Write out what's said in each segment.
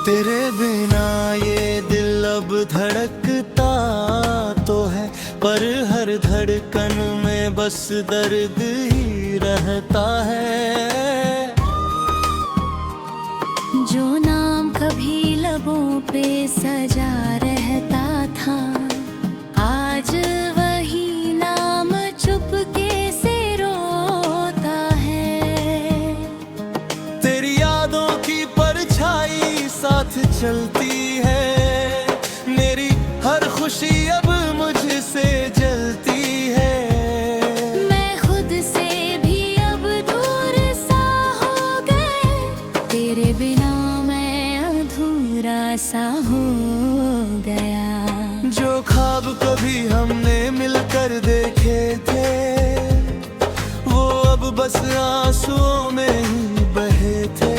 तेरे बिना ये दिल अब धड़कता तो है, पर हर धड़कन में बस दर्द ही रहता है। जो नाम कभी लबों पे सजा रहता था, आज वही नाम चुपके से रोता है। तेरी यादों की परछाई साथ चलती है, मेरी हर खुशी अब मुझसे जलती है। मैं खुद से भी अब दूर सा हो गए, तेरे बिना मैं अधूरा सा हो गया। जो ख्वाब कभी हमने मिलकर देखे थे, वो अब बस आंसुओं में ही बहे थे।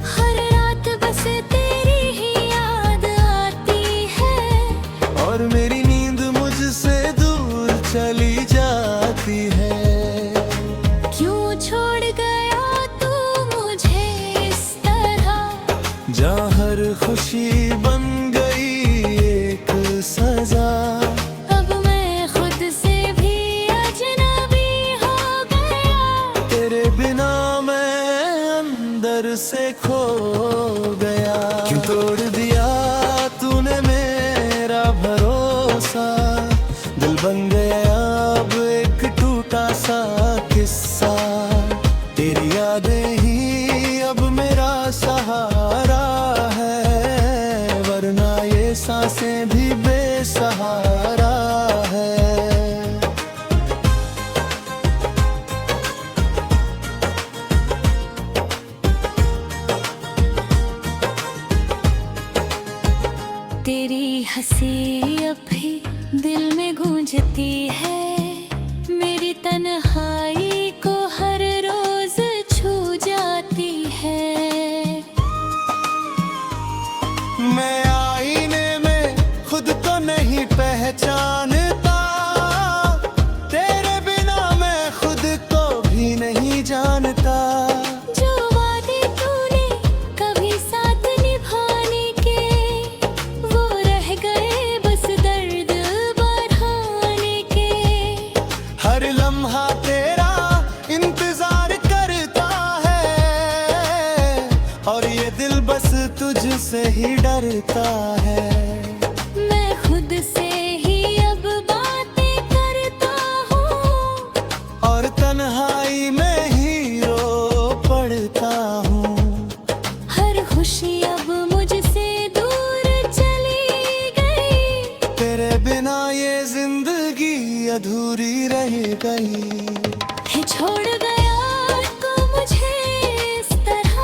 हर रात बस तेरी ही याद आती है, और मेरी नींद मुझसे दूर चली जाती है। क्यों छोड़ गया तू मुझे इस तरह, जहाँ हर खुशी बन गई एक सजा। अब मैं खुद से भी अजनबी हो गया। तेरे बिना मैं अंदर से खो गया। क्यों तोड़ दिया तूने मेरा भरोसा, दिल बन गया अब एक टूटा सा किस्सा। तेरी यादें ही अब मेरा सहारा है, वरना ये सांसें भी बेसहारा है। तेरी हंसी अब भी दिल में गूंजती है, मेरी तन्हाई को हर रोज छू जाती है। मैं आईने में खुद को नहीं पहचानता, तेरे बिना मैं खुद को भी नहीं जानता। जो वादे तूने कभी साथ निभाने के, वो रह गए बस दर्द बढ़ाने के। हर लम्हा तेरा इंतजार करता है, और ये दिल बस तुझसे ही डरता है। मैं खुद से ही अब बातें करता हूँ, और तन्हाई में ही रो पड़ता हूँ। हर खुशी अब मुझसे दूर चली गई। तेरे बिना ये जिंदगी अधूरी रह गई। है छोड़ गया तू मुझे इस तरह,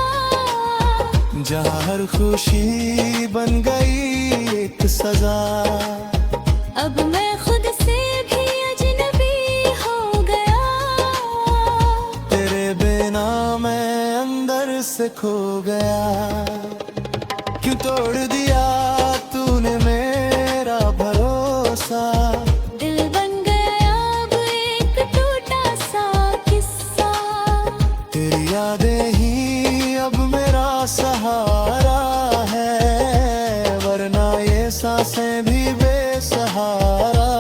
जहाँ हर खुशी बन गई एक सजा। अब मैं खुद से भी अजनबी हो गया। तेरे बिना मैं अंदर से खो गया। क्यों तोड़ दिया तूने मेरा भरोसा, दिल बन गया अब एक टूटा सा किस्सा। तेरी यादें ही अब मेरा सहारा है, वरना ये सांसें भी बेसहारा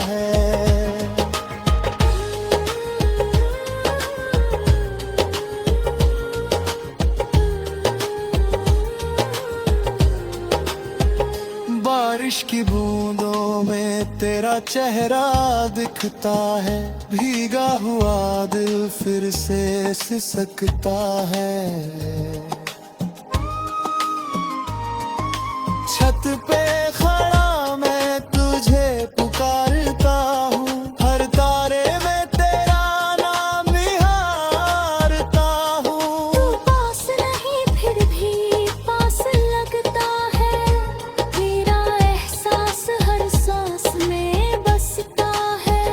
है। बारिश की बूंदों में तेरा चेहरा दिखता है, भीगा हुआ दिल फिर से सिसकता है। छत पे खड़ा मैं तुझे पुकारता हूँ, हर तारे में तेरा नाम निहारता हूँ। तू पास नहीं फिर भी पास लगता है, तेरा एहसास हर सांस में बसता है।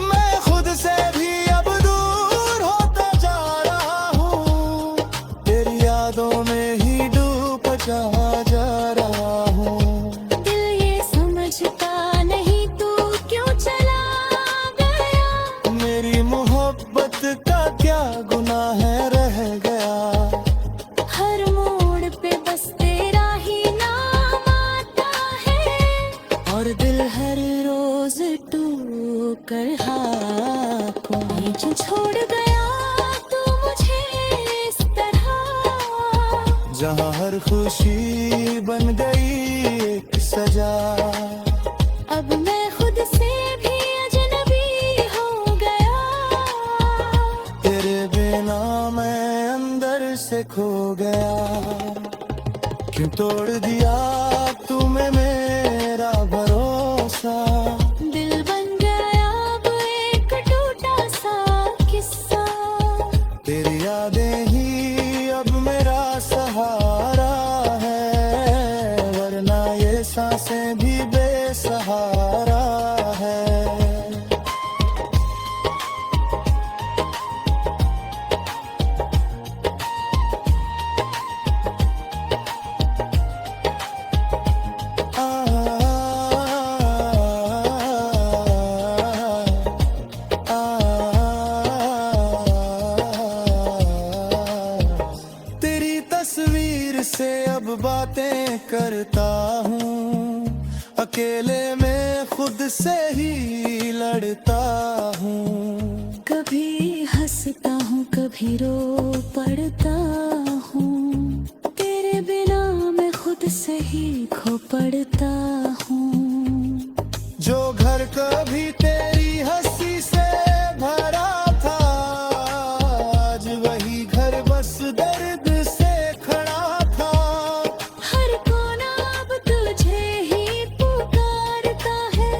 मैं खुद से भी अब दूर होता जा रहा हूँ, तेरी यादों में ही डूब जा रहा हूँ। दिल ये समझता नहीं जहाँ हर खुशी बन गई एक सजा। अब मैं खुद से भी अजनबी हो गया, तेरे बिना मैं अंदर से खो गया। क्यों तोड़ दिया तूने मेरा भरोसा, दिल बन गया अब एक टूटा सा किस्सा। तेरी यादें ही अब मेरा सहारा है, वरना ये सांसें भी बेसहारा है। तेरी तस्वीर से अब बातें करता हूँ, अकेले में खुद से ही लड़ता हूँ। कभी हंसता हूँ कभी रो पड़ता हूँ, तेरे बिना मैं खुद से ही खो पड़ता हूँ। जो घर कभी तेरी हंसी से भरा था, आज वही घर बस दर्द से खड़ा था। हर कोना अब तुझे ही पुकारता है,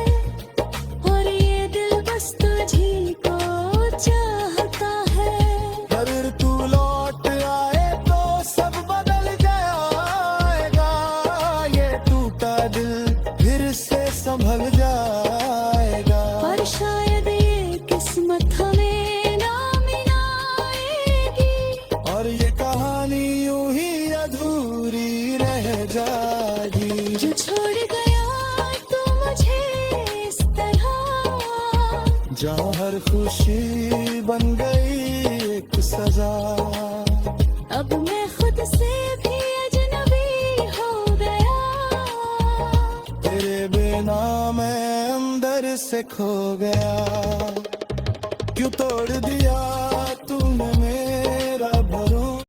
और ये दिल बस तुझी को चाहता है। अगर तू लौट आए तो सब बदल जाएगा, ये टूटा दिल फिर से संभल जाएगा। पर शायद ये किस्मत हमें ना मिलाएगी, और ये कहानी यूं ही अधूरी रह जाएगी। जो छोड़ गया तू मुझे इस तरह, जहाँ हर खुशी बन गई एक सजा। अब मैं खुद से भी अजनबी हो गया, तेरे बिना मैं अंदर से खो गया। क्यों तोड़ दिया तूने मेरा भरोसा।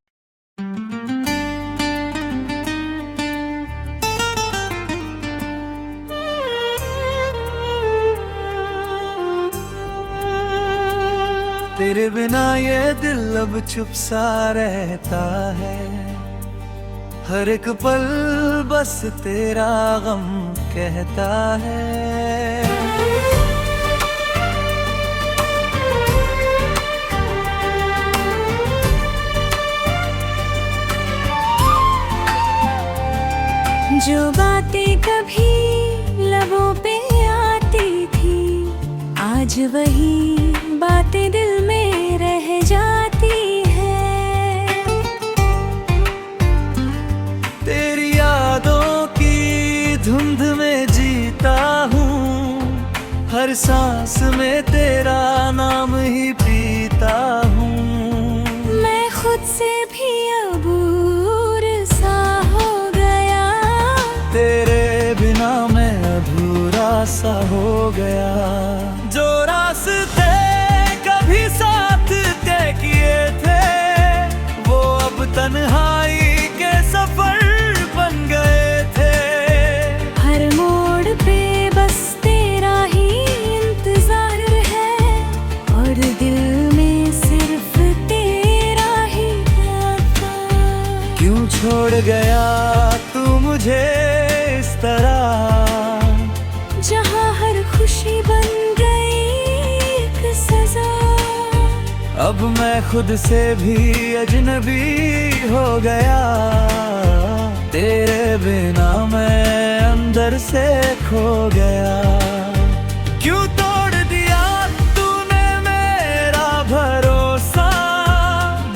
तेरे बिना ये दिल अब चुप सा रहता है, हर एक पल बस तेरा गम कहता है। जो बातें कभी लबों पे आती थी, आज वही बातें दिल में रह जाती है। तेरी यादों की धुंध में जीता हूँ, हर सांस में तेरा नाम ही पीता हूँ। मैं खुद से भी अबूर सा हो गया, तेरे बिना मैं अधूरा सा हो गया। जो रास्ते कभी साथ तय किए थे, वो अब तन्हाई के सफर बन गए थे। हर मोड़ पे बस तेरा ही इंतजार है, और दिल में सिर्फ तेरा ही आता। क्यों छोड़ गया तू मुझे इस तरह, जहाँ हर खुशी बन गई एक सजा। अब मैं खुद से भी अजनबी हो गया, तेरे बिना मैं अंदर से खो गया। क्यों तोड़ दिया तूने मेरा भरोसा,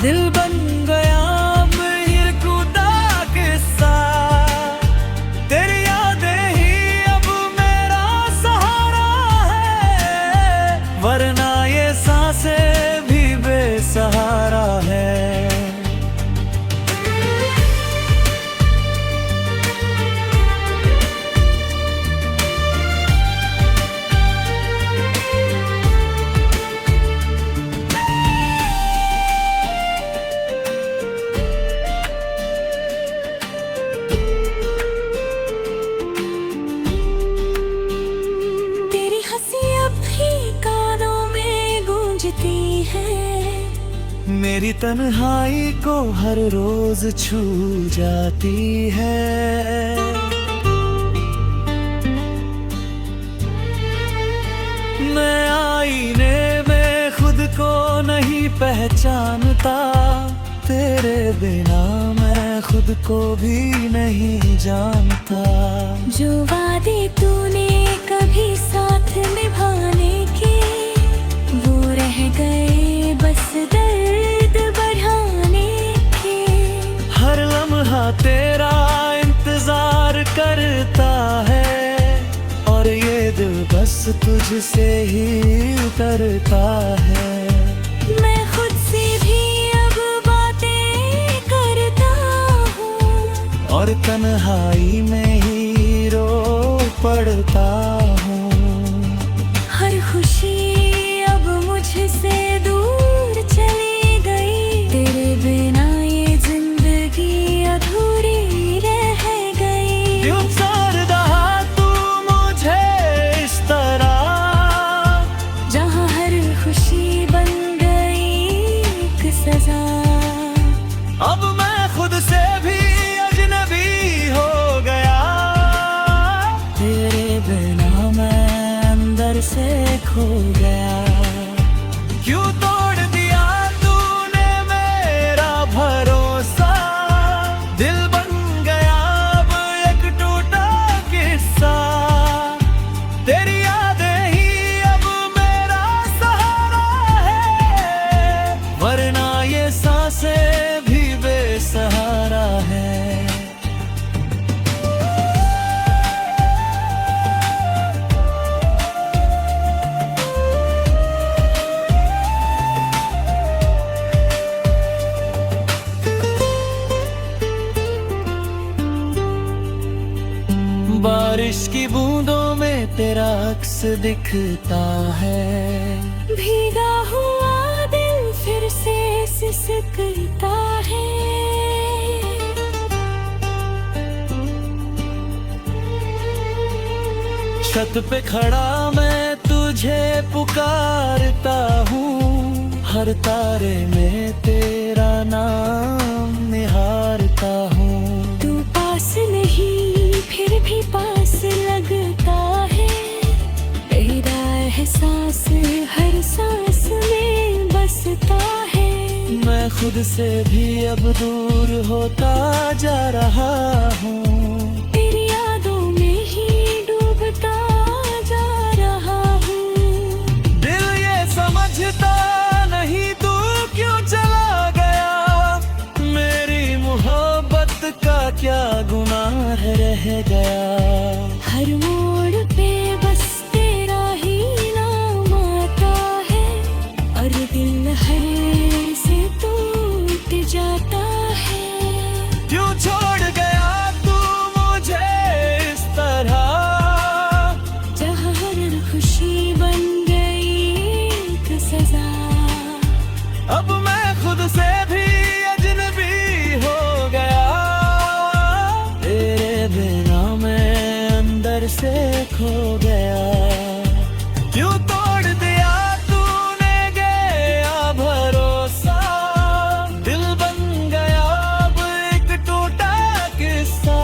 दिल बन गया अब हिरकुदा किस्सा। तेरी यादें ही अब मेरा सहारा है, वरना ये सांसें भी बेसहारा है। तन्हाई को हर रोज छू जाती है। मैं आईने में खुद को नहीं पहचानता, तेरे बिना मैं खुद को भी नहीं जानता। जो वादे तूने कभी साथ निभाने के, वो रह गए बस दर्द बढ़ाने के। हर लम्हा तेरा इंतजार करता है, और ये दिल बस तुझसे ही उतरता है। मैं खुद से भी अब बातें करता हूँ, और तन्हाई में ही रो पड़ता हूँ। हर खुशी अब मुझसे दूर चली गई, तेरे बिना ये जिंदगी अधूरी रह गई। क्यों सार दहा तू मुझे इस तरह, जहाँ हर खुशी बन गई एक सजा। अब मैं खुद से भी अजनबी हो गया, तेरे बिना मैं अंदर से खो गया। क्यों तोड़ दिया तूने मेरा भरोसा, दिल बन गया अब एक टूटा किस्सा। तेरी यादें ही अब मेरा सहारा है, वरना ये सांसें भी बेसहारा है। बारिश की बूंदों में तेरा अक्स दिखता है, भीगा हुआ दिल फिर से सिसकता है। छत पे खड़ा मैं तुझे पुकारता हूँ, हर तारे में तेरा नाम निहारता हूँ। तू पास नहीं फिर भी पास लगता है, तेरा एहसास हर सांस में बसता है। मैं खुद से भी अब दूर होता जा रहा हूँ, तेरी यादों में ही डूबता जा रहा हूँ। दिल ये समझता नहीं तू क्यों चला गया, मेरी मोहब्बत का क्या गुनाह रह गया। हर मोड़ पे बस तेरा ही नाम आता है, और दिल हर से टूट जाता है। क्यों छोड़ गया तू मुझे इस तरह, जहाँ हर खुशी बन गई एक सजा। अब मैं खुद से भी अजनबी हो गया, तेरे बिना मैं अंदर से खो गया। क्यों तोड़ दिया तूने गया भरोसा, दिल बन गया अब एक टूटा किस्सा।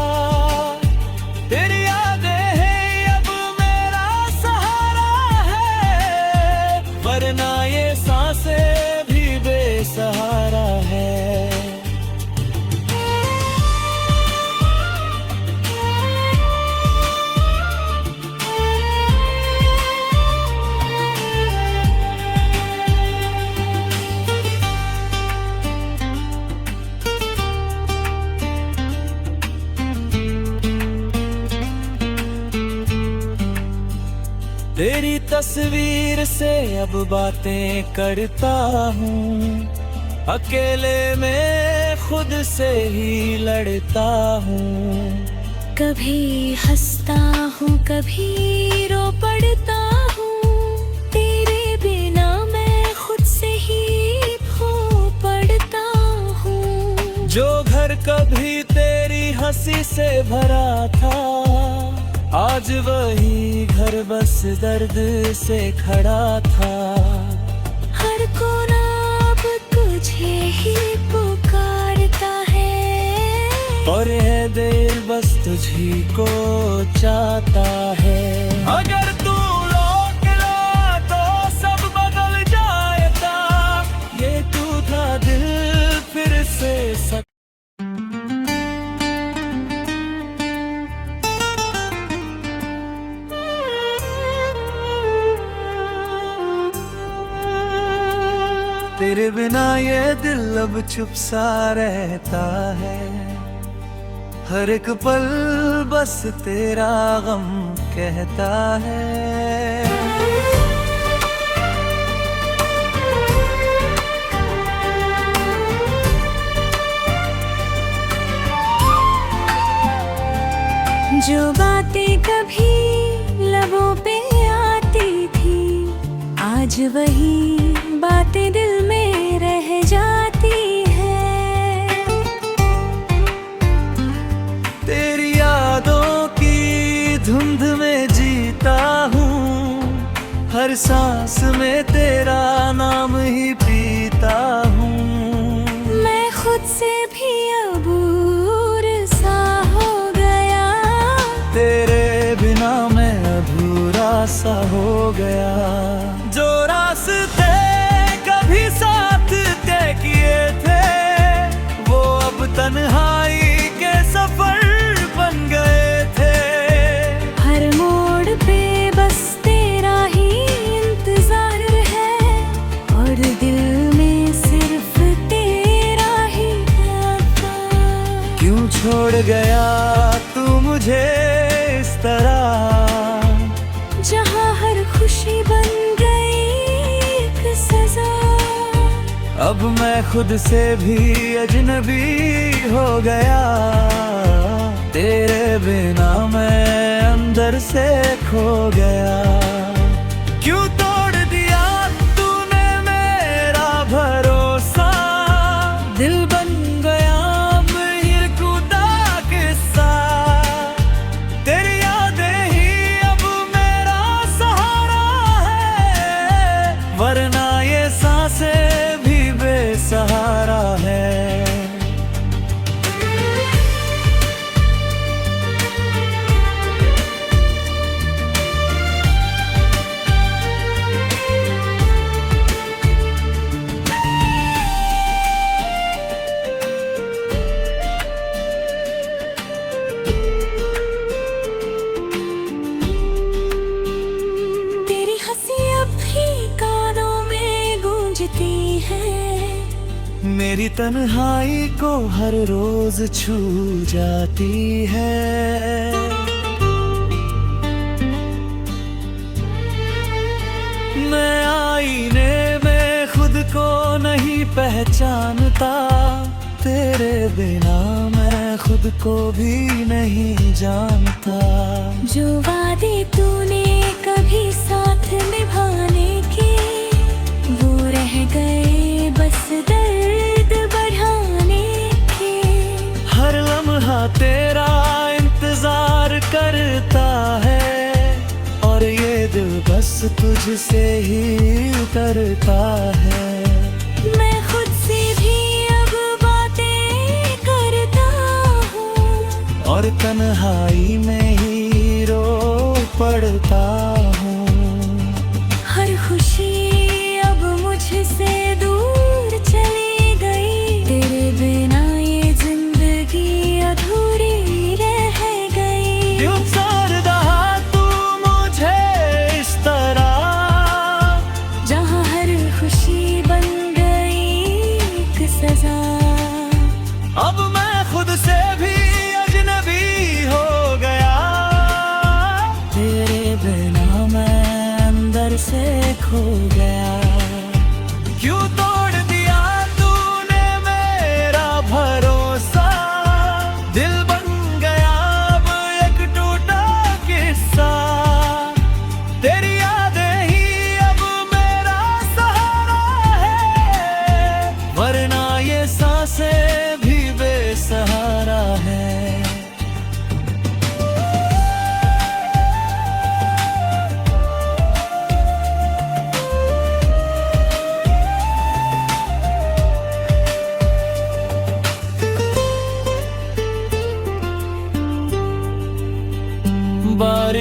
तेरी यादें हैं अब मेरा सहारा है, वरना ये सांसें भी बेसहारा है। तेरी तस्वीर से अब बातें करता हूँ, अकेले में खुद से ही लड़ता हूँ। कभी हंसता हूँ कभी रो पड़ता हूँ, तेरे बिना मैं खुद से ही खो पड़ता हूँ। जो घर कभी तेरी हंसी से भरा था, आज वही घर बस दर्द से खड़ा था। हर कोना अब तुझे ही और है दिल बस तुझी को चाहता है। अगर तू लौट ला तो सब बदल जाएगा, ये तू था दिल फिर से तेरे बिना ये दिल अब चुप सा रहता है, हर एक पल बस तेरा गम कहता है। जो बातें कभी लबों पे आती थी, आज वही बातें दिल में रह जाती है। तेरी यादों की धुंध में जीता हूँ, हर सांस में तेरा नाम ही पीता हूँ। मैं खुद से भी अबूर सा हो गया, तेरे बिना मैं अधूरा सा हो गया। जो रास्ते कभी साथ तय किए थे, वो अब तन्हाई के सफर बन गए थे। हर मोड़ पे बस तेरा ही इंतजार है, और दिल में सिर्फ तेरा ही आता। क्यों छोड़ गया तू मुझे इस तरह, जहाँ हर खुशी बन गई एक सजा। अब मैं खुद से भी अजनबी हो गया, तेरे बिना मैं अंदर से खो गया। क्यों तोड़ दिया तूने मेरा भरोसा, दिल बन गया अब हिरकुदा किस्सा। तेरी यादें ही अब मेरा सहारा है, वरना ये सांसें भी बेसहारा है। तेरी हंसी अब भी कानों में गूंजती है, मेरी तन्हाई को हर रोज छू जाती है। मैं आईने में खुद को नहीं पहचानता, तेरे बिना मैं खुद को भी नहीं जानता। जो वादे तूने कभी साथ निभाने के, वो रह गए बस दर्द बढ़ाने के। हर लम्हा तेरा इंतजार करता है, और ये दिल बस तुझसे ही उतरता है। मैं खुद से भी अब बातें करता हूँ, और तन्हाई में ही रो पड़ता हूँ। हर खुशी अब मुझसे दूर चली गई, तेरे बिना ये जिंदगी अधूरी रह गई। क्यों सार रहा तू मुझे इस तरह, जहाँ हर खुशी बन गई एक सजा। अब मैं खुद से भी अजनबी हो गया, तेरे बिना मैं अंदर से खो गया। क्यों तोड़ दिया तूने मेरा भरोसा, दिल बन गया अब एक टूटा किस्सा। तेरी यादें ही अब मेरा सहारा है, वरना ये सांसें भी बेसहारा है।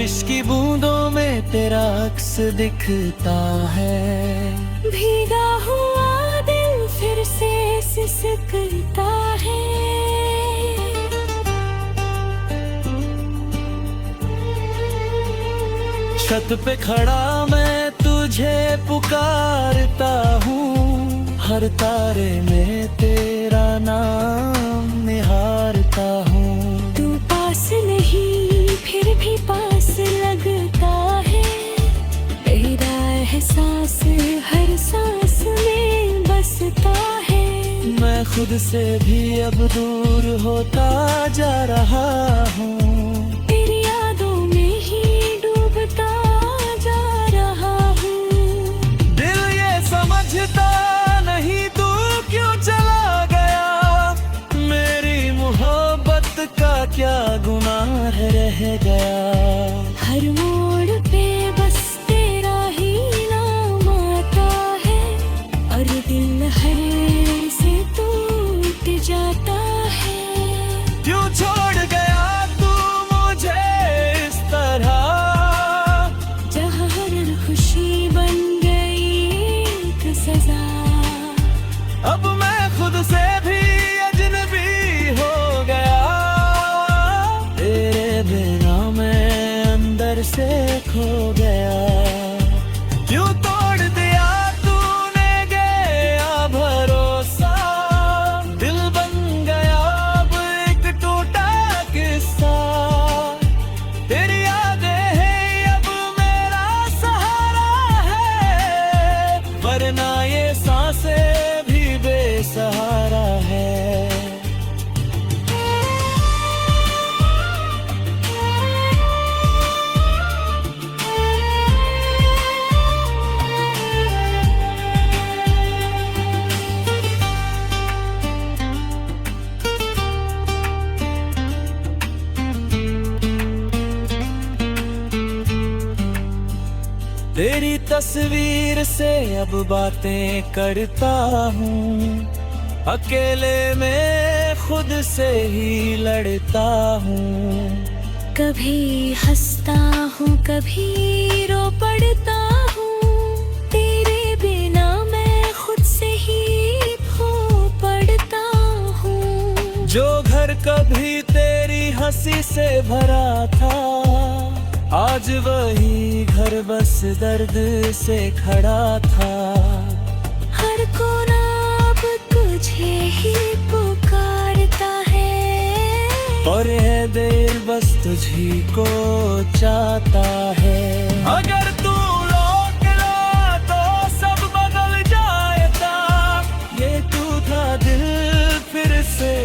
बारिश की बूंदों में तेरा अक्स दिखता है। भीगा हुआ दिल फिर से सिसकता है। छत पे खड़ा मैं तुझे पुकारता हूँ, हर तारे में तेरा नाम निहारता हूँ। तू पास नहीं फिर भी पास लगता है। तेरा एहसास हर सांस में बसता है। मैं खुद से भी अब दूर होता जा रहा हूँ। तेरी यादों में ही डूबता जा रहा हूँ। दिल ये समझता नहीं तू क्यों चला गया। मेरी मोहब्बत का क्या गुनाह रह गया। हर मोड़ पे बस तेरा ही नाम आता है। और दिल हर से टूट जाता है। क्यों छोड़ गया तू मुझे इस तरह। जहाँ हर खुशी बन गई एक सजा। अब मैं खुद से भी अजनबी हो गया। तेरे बिना मैं अंदर से खो गया। क्यों तोड़ दिया तूने गया भरोसा। दिल बन गया अब एक टूटा किस्सा। तेरी यादें हैं अब मेरा सहारा है। वरना ये सांसें भी बेसहारा है। तेरी तस्वीर से अब बातें करता हूँ। अकेले में खुद से ही लड़ता हूँ। कभी हंसता हूँ कभी रो पड़ता हूँ। तेरे बिना मैं खुद से ही खो पड़ता हूँ। जो घर कभी तेरी हंसी से भरा था, आज वही घर बस दर्द से खड़ा था। हर कोना अब तुझे ही पुकारता है। और है दिल बस तुझी को चाहता है। अगर तू लौट ला तो सब बदल जाएगा। ये तू था दिल फिर से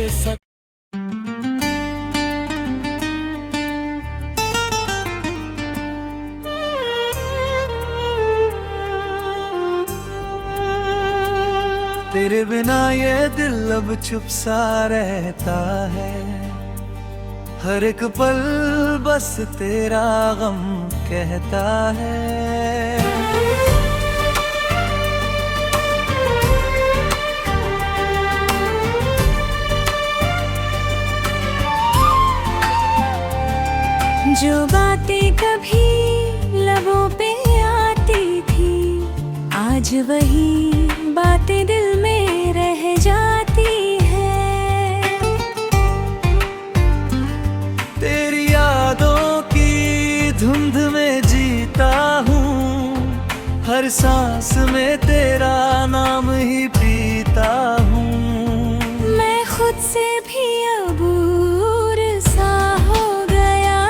तेरे बिना ये दिल अब चुप सा रहता है। हर एक पल बस तेरा गम कहता है। जो बातें कभी लबों पे आती थी, आज वही बातें दिल में रह जाती है। तेरी यादों की धुंध में जीता हूँ। हर सांस में तेरा नाम ही पीता हूँ। मैं खुद से भी अबूर सा हो गया।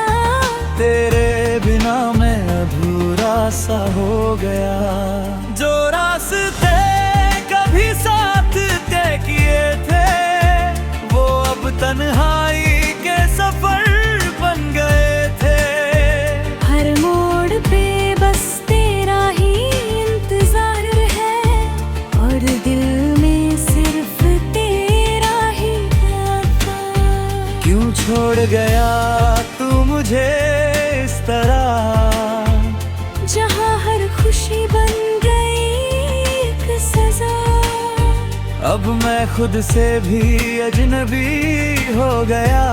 तेरे बिना मैं अधूरा सा हो गया। जो रास्ते कभी साथ तय किए थे, वो अब तन्हाई के सफर बन गए थे। हर मोड़ पे बस तेरा ही इंतजार है। और दिल में सिर्फ तेरा ही आता। क्यों छोड़ गया तू मुझे इस तरह। जहाँ हर खुशी बन गई एक सजा। अब मैं खुद से भी अजनबी हो गया।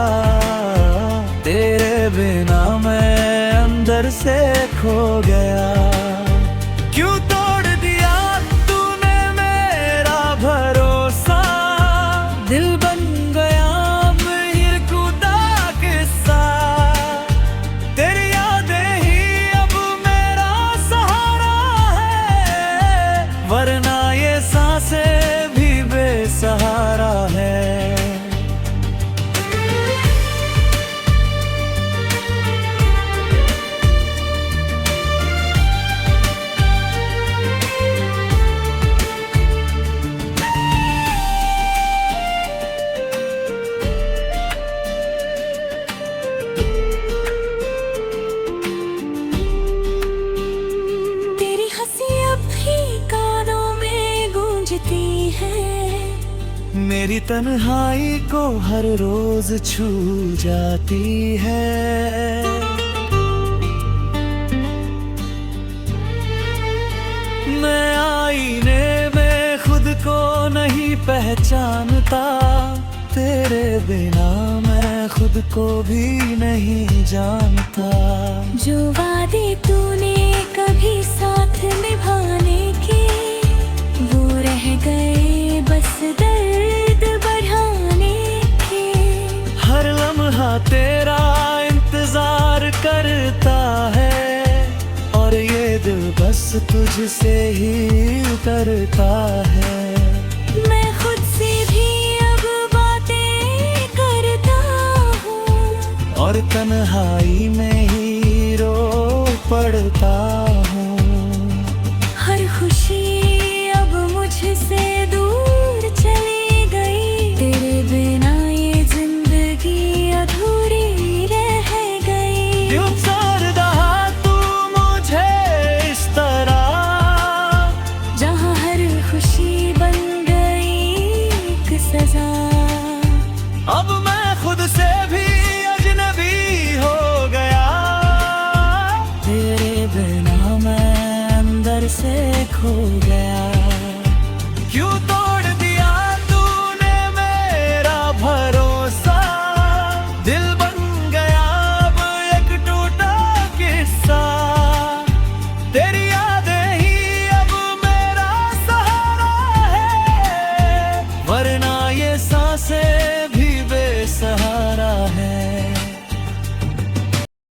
तेरे बिना मैं अंदर से खो गया। क्यों तोड़ दिया तूने मेरा भरोसा, दिल बन गया अब हिरकुदा किस्सा। तेरी यादें ही अब मेरा सहारा है, वरना ये सांसें भी बेसहारा है। मेरी तन्हाई को हर रोज छू जाती है। मैं आईने में खुद को नहीं पहचानता, तेरे बिना मैं खुद को भी नहीं जानता। जो वादे तूने कभी साथ निभाने के, वो रह गए बस दर्द बढ़ाने के। हर लम्हा तेरा इंतजार करता है, और ये दिल बस तुझसे ही करता है। मैं खुद से भी अब बातें करता हूँ, और तन्हाई में ही रो पड़ता हूँ। हर खुशी अब मुझसे दूर चली गई, तेरे बिना ये जिंदगी अधूरी रह गई। क्यों सार दहा तू मुझे इस तरह, जहाँ हर खुशी बन गई एक सजा। अब मैं खुद से भी अजनबी हो गया, तेरे बिना मैं अंदर से खो गया।